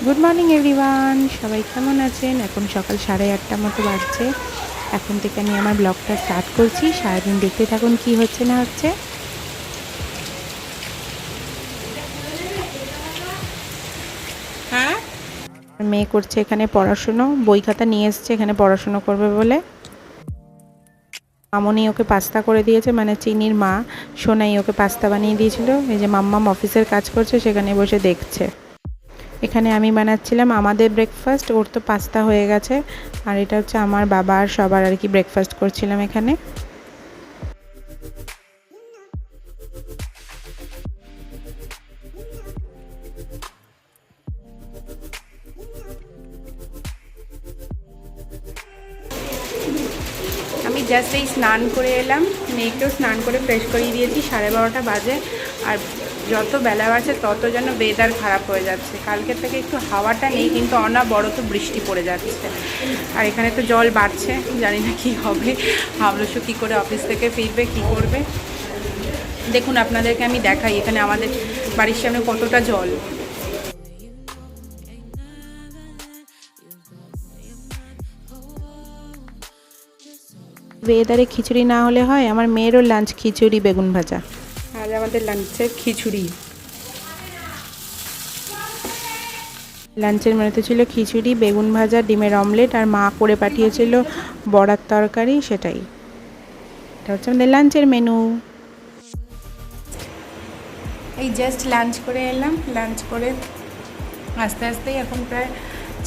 Good morning everyone, সবাই কেমন আছেন? এখন সকাল 8:30 মতো বাজছে। এখন থেকে আমি আমার ব্লগটা স্টার্ট করছি। সারাদিন দেখতে থাকুন কি হচ্ছে না হচ্ছে। হ্যাঁ, মেয়ে করছে এখানে পড়াশুনো, বই খাতা নিয়ে এসছে এখানে পড়াশুনো করবে বলে। মামনি ওকে পাস্তা করে দিয়েছে, মানে চিনির মা সোনাই ওকে পাস্তা বানিয়ে দিয়েছিল। এই যে মাম্মাম অফিসের কাজ করছে, সেখানে বসে দেখছে। এখানে আমি বানাচ্ছিলাম আমাদের ব্রেকফাস্ট, ওর তো পাস্তা হয়ে গেছে, আর এটা হচ্ছে আমার বাবা আর সবার আর কি ব্রেকফাস্ট করছিলাম এখানে। আমি জাস্ট এই স্নান করে এলাম, মেয়েকেও স্নান করে ফ্রেশ করিয়ে দিয়েছি। 12:30 বাজে, আর যত বেলা বাড়ছে তত যেন ওয়েদার খারাপ হয়ে যাচ্ছে। কালকের থেকে একটু হাওয়াটা নেই, কিন্তু অনবরত বৃষ্টি পড়ে যাচ্ছে। আর এখানে তো জল বাড়ছে, জানি না কী হবে। হাবলুসু কী করে অফিস থেকে ফিরবে, কী করবে। দেখুন আপনাদেরকে আমি দেখাই এখানে আমাদের বাড়ির সামনে কতটা জল। ওয়েদারে খিচুড়ি না হলে হয়। আমার মেয়েরও লাঞ্চ খিচুড়ি বেগুন ভাজা। আজ আমাদের লাঞ্চে খিচুড়ি। লাঞ্চের মেনুতে ছিল খিচুড়ি, বেগুন ভাজা, ডিমের অমলেট, আর মা করে পাঠিয়েছিল বড়ার তরকারি, সেটাই। এটা হচ্ছে আমাদের লাঞ্চের মেনু। এই জাস্ট লাঞ্চ করে এলাম, লাঞ্চ করে আস্তে আস্তেই এখন প্রায়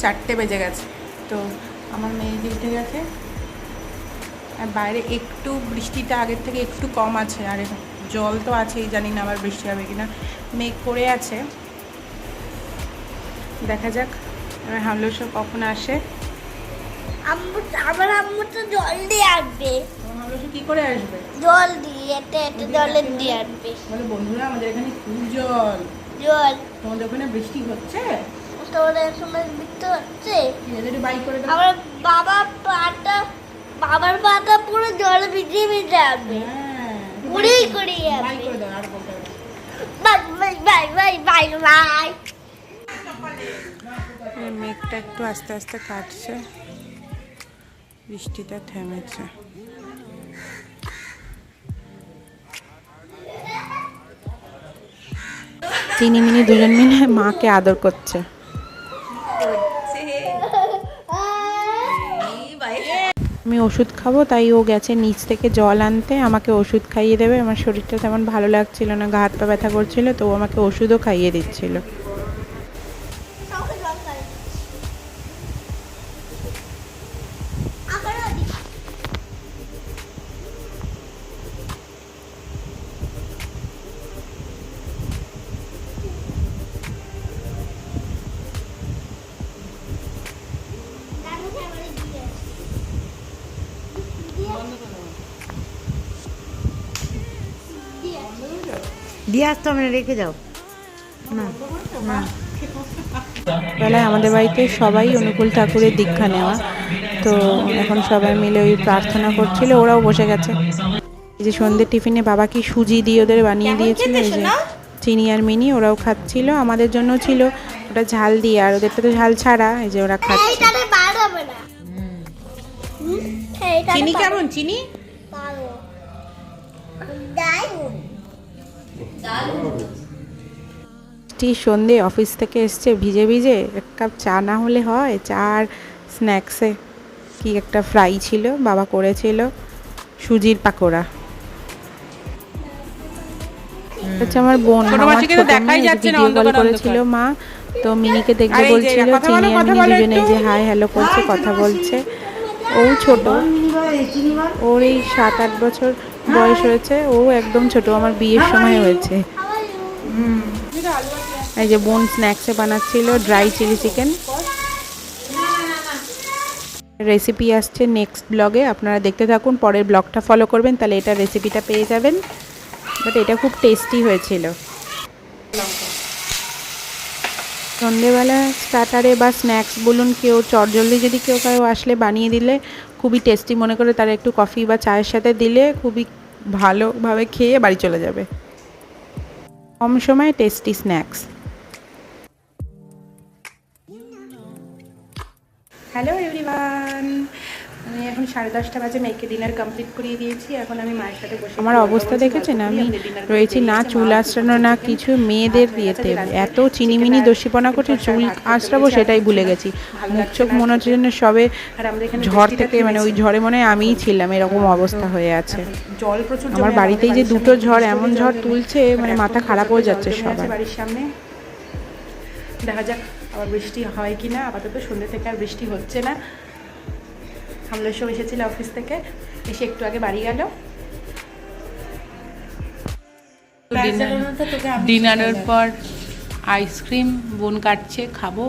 4টে বেজে গেছে। তো আমার মেয়ে যে উঠে গেছে, আর বাইরে একটু বৃষ্টিটা আগের থেকে একটু কম আছে, আর জল তো আছেই, জানি না আবার বৃষ্টি হবে কিনা। মেঘ করে আছে, দেখা যাক এবার হামলুসু কখন আসে। আমার আম্মু তো জল দিয়ে আসবে। হামলুসু কি করে আসবে? জল দিয়ে এতে জলের দিয়ে আসবে। বলে বন্ধুরা আমাদের এখানে খুব জল। জল তোমাদের ওখানে বৃষ্টি হচ্ছে? তোমাদের সময় বৃষ্টি হচ্ছে। এদের বাইক করে দাও। আমার বাবার পাটা পুরো জলে ভিজে ভিজে আসবে। হ্যাঁ, পুরি করে বাইক আসবে। করে দাও। আর বলতে হবে bye bye bye bye bye bye. মেঘটা একটু আস্তে আস্তে কাটছে, বৃষ্টিটা থেমেছে। চিনি মিনি দুজন মিলে মাকে আদর করছে। আমি ওষুধ খাবো, তাই ও গেছে নিচ থেকে জল আনতে, আমাকে ওষুধ খাইয়ে দেবে। আমার শরীরটা তেমন ভালো লাগছিল না, গা হাত পা ব্যথা করছিল, তো ও আমাকে ওষুধও খাইয়ে দিচ্ছিল। দিয়ে আসতো, আমরা রেখে যাও না না। বেলায় আমাদের বাড়িতে সবাই অনুকূল ঠাকুরের দীক্ষা নেওয়া, তো এখন সবাই মিলে ওই প্রার্থনা করছিল, ওরাও বসে গেছে। এই যে সন্ধ্যের টিফিনে বাবা কি সুজি দিয়ে ওদের বানিয়ে দিয়েছিল, এই যে চিনি আর মিনি ওরাও খাচ্ছিল। আমাদের জন্য ছিল ওটা ঝাল দিয়ে, আর ওদেরটা তো ঝাল ছাড়া, এই যে ওরা খাচ্ছে। চিনি কেমন? চিনি সন্ধে অফিস থেকে এসছে ভিজে ভিজে, এক কাপ চা না হলে হয়? চা আর স্ন্যাক্সে কি একটা ফ্রাই ছিল, বাবা করেছিল সুজির পাকোড়া। হচ্ছে আমার বোন, আমার ছোট মেয়ে, ভিডিও কল করেছিল মা, তো মিনিকে দেখবে বলছিল। চিনি আর মিনি দুজনে এই যে হাই হ্যালো করছে, কথা বলছে। ও ছোট, ওর এই 7-8 বছর বয়স হয়েছে, ও একদম ছোট, আমার বিয়ের সময় হয়েছে। এই যে বোন স্ন্যাক্সে বানাচ্ছিল ড্রাই চিলি চিকেন। রেসিপি আসছে নেক্সট ব্লগে, আপনারা দেখতে থাকুন, পরের ব্লগটা ফলো করবেন, তাহলে এটা রেসিপিটা পেয়ে যাবেন। বাট এটা খুব টেস্টি হয়েছিল। সন্ধেবেলা স্টার্টারে বা স্ন্যাক্স বলুন, কেউ চটজলদি যদি কেউ আসলে বানিয়ে দিলে খুবই টেস্টি মনে করে, তারা একটু কফি বা চায়ের সাথে দিলে খুবই ভালোভাবে খেয়ে বাড়ি চলে যাবে। কম সময়ে টেস্টি স্ন্যাক্স। হ্যালো এভরিওয়ান, আমি এখন 10:30 বাজে, মেয়েকে ডিনার কমপ্লিট করিয়ে দিয়েছি। এখন আমি মায়ের সাথে বসে আমার অবস্থা দেখেছেন, আমি রয়েছি না চুল আঁচড়ানো না কিছু, মেয়েদের বিয়েতে এত চিনিমিনি দোষীপনা করছে, চুল আঁচড়াবো সেটাই ভুলে গেছি। মুখ চোখ মনে হচ্ছে যেন সবে ঝড় থেকে, মানে ওই ঝড়ে মনে হয় আমিই ছিলাম, এরকম অবস্থা হয়ে আছে। জল প্রচুর, আমার বাড়িতেই যে দুটো ঝড়, এমন ঝড় তুলছে মানে মাথা খারাপ হয়ে যাচ্ছে সবার। বাড়ির সামনে দেখা যাক আবার বৃষ্টি হয় কি না। আপাতত সন্ধ্যে থেকে আর বৃষ্টি হচ্ছে না। হামলার সময় এসেছিল অফিস থেকে, এসে একটু আগে বাড়ি গেল। ডিনারের পর আইসক্রিম বোন কাটছে, খাবো।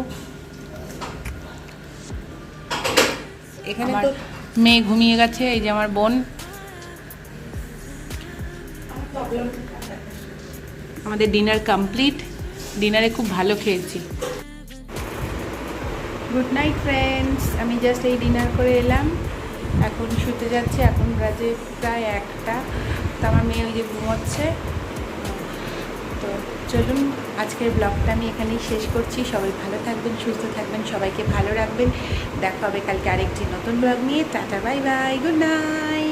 এখানে তো মেয়ে ঘুমিয়ে গেছে, এই যে আমার বোন। আমাদের ডিনার কমপ্লিট, ডিনারে খুব ভালো খেয়েছি। গুড নাইট ফ্রেন্ডস, আমি জাস্ট এই ডিনার করে এলাম, এখন শুতে যাচ্ছি। এখন বাজে প্রায় 1টা, তো আমার মেয়ে ওই যে ঘুমোচ্ছে। তো চলুন, আজকের ব্লগটা আমি এখানেই শেষ করছি। সবাই ভালো থাকবেন, সুস্থ থাকবেন, সবাইকে ভালো রাখবেন। দেখা হবে কালকে আরেকটি নতুন ব্লগ নিয়ে। Tata, bye bye, good night.